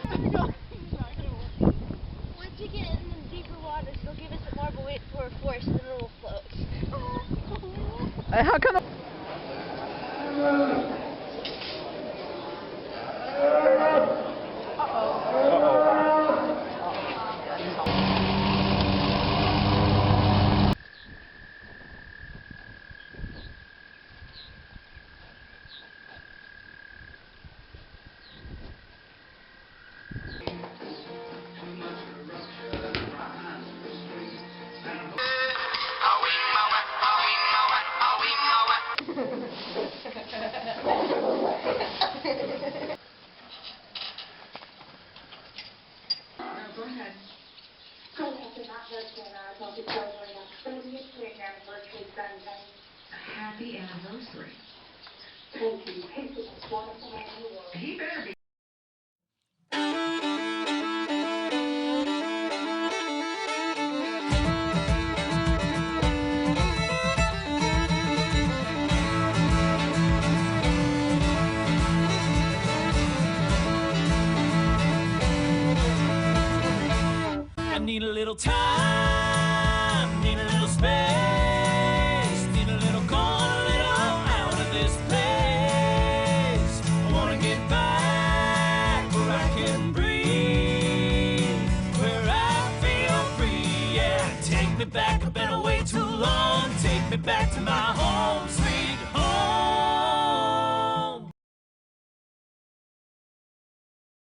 Once you get in the deeper waters, they'll give us a marble weight for a force, and then it'll float. How come? Happy anniversary. Thank you. He's the most wonderful man in the world. He better be. I need a little time, need a little space, need a little going a little out of this place. I wanna get back where I can breathe, where I feel free. Yeah, take me back, I've been away too long. Take me back to my home.